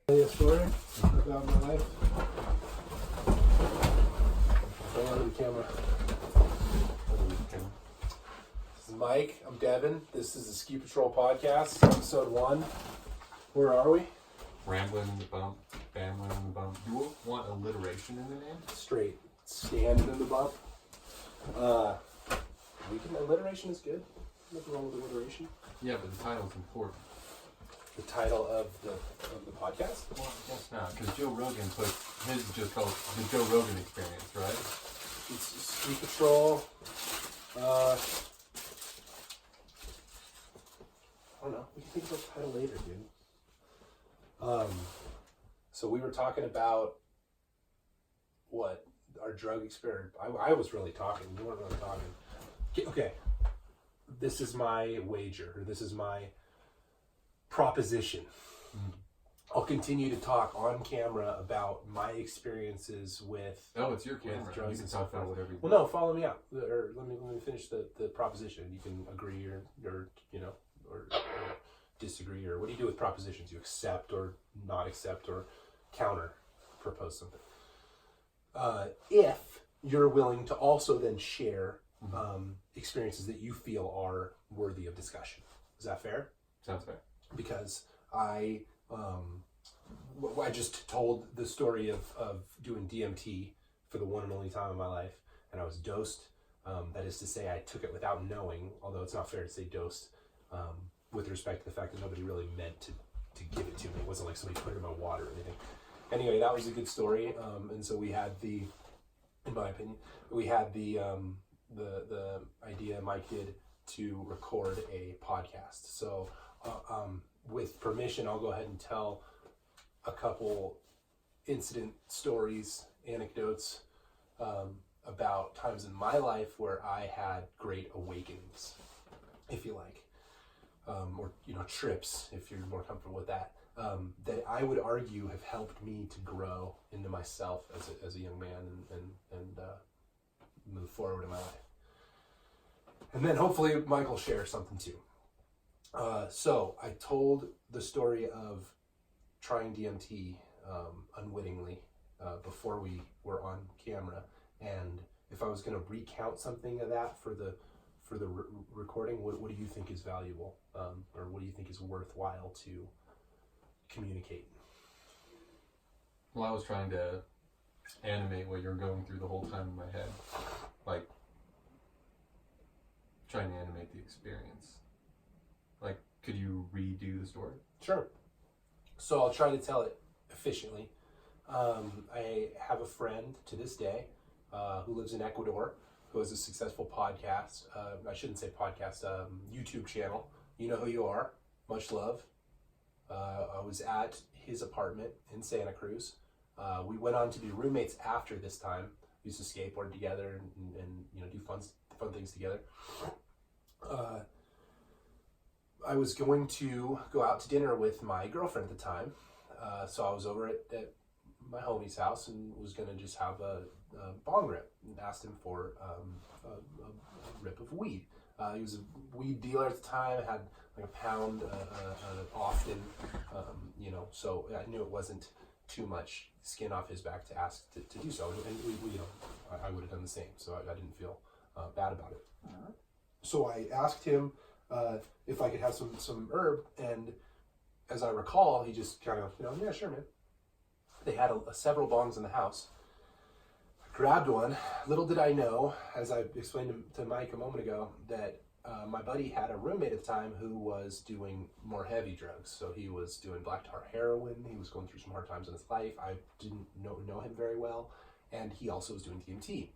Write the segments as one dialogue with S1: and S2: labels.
S1: Tell you a story about my life. Go on the camera. This is Mike. I'm Devin. This is the Ski Patrol Podcast, episode 1. Where are we?
S2: Rambling in the bump, bambling in the bump. You want alliteration in the name?
S1: Straight. Standing in the bump. Alliteration is good. Nothing wrong with alliteration.
S2: Yeah, but the title's important.
S1: The title of the podcast?
S2: Well, I guess not, because Joe Rogan put his just called the Joe Rogan Experience, right?
S1: It's Ski Patrol. I don't know. We can think about the title later, dude. So we were talking about what our drug experience. I was really talking. You weren't really talking. Okay. This is my wager, or this is my proposition. I'll continue to talk on camera about my experiences with.
S2: Oh, it's your camera.
S1: Drugs
S2: you can
S1: and
S2: talk
S1: stuff.
S2: about whatever you
S1: Well, no, follow me out. Or let me finish the proposition. You can agree or disagree, or what do you do with propositions? You accept or not accept or counter propose something. If you're willing to also then share experiences that you feel are worthy of discussion. Is that fair?
S2: Sounds fair.
S1: Because I just told the story of doing DMT for the one and only time in my life, and I was dosed. That is to say, I took it without knowing, although it's not fair to say dosed, with respect to the fact that nobody really meant to give it to me. It wasn't like somebody put it in my water or anything. Anyway, that was a good story, and so we had in my opinion, we had the idea Mike did to record a podcast. So with permission, I'll go ahead and tell a couple incident stories, anecdotes about times in my life where I had great awakenings, if you like, or trips, if you're more comfortable with that. That I would argue have helped me to grow into myself as a young man and move forward in my life. And then hopefully Michael shares something too. So I told the story of trying DMT unwittingly before we were on camera, and if I was going to recount something of that for the recording, what do you think is valuable, or what do you think is worthwhile to communicate?
S2: Well, I was trying to animate what you're going through the whole time in my head, like trying to animate the experience. Like, could you redo the story?
S1: Sure. So I'll try to tell it efficiently. I have a friend to this day who lives in Ecuador, who has a successful podcast. I shouldn't say podcast, YouTube channel. You know who you are. Much love. I was at his apartment in Santa Cruz. We went on to be roommates after this time. We used to skateboard together and do fun things together. I was going to go out to dinner with my girlfriend at the time. So I was over at my homie's house and was going to just have a bong rip, and asked him for a rip of weed. He was a weed dealer at the time, had like a pound often, so I knew it wasn't too much skin off his back to ask to do so. And we I would have done the same, so I didn't feel bad about it. So I asked him if I could have some herb, and as I recall, he just kind of, yeah, sure, man. They had several bongs in the house. I grabbed one. Little did I know, as I explained to Mike a moment ago, that my buddy had a roommate at the time who was doing more heavy drugs. So he was doing black tar heroin. He was going through some hard times in his life. I didn't know him very well, and he also was doing DMT.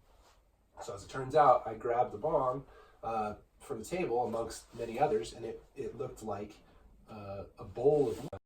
S1: So as it turns out, I grabbed the bong from the table amongst many others, and it looked like a bowl of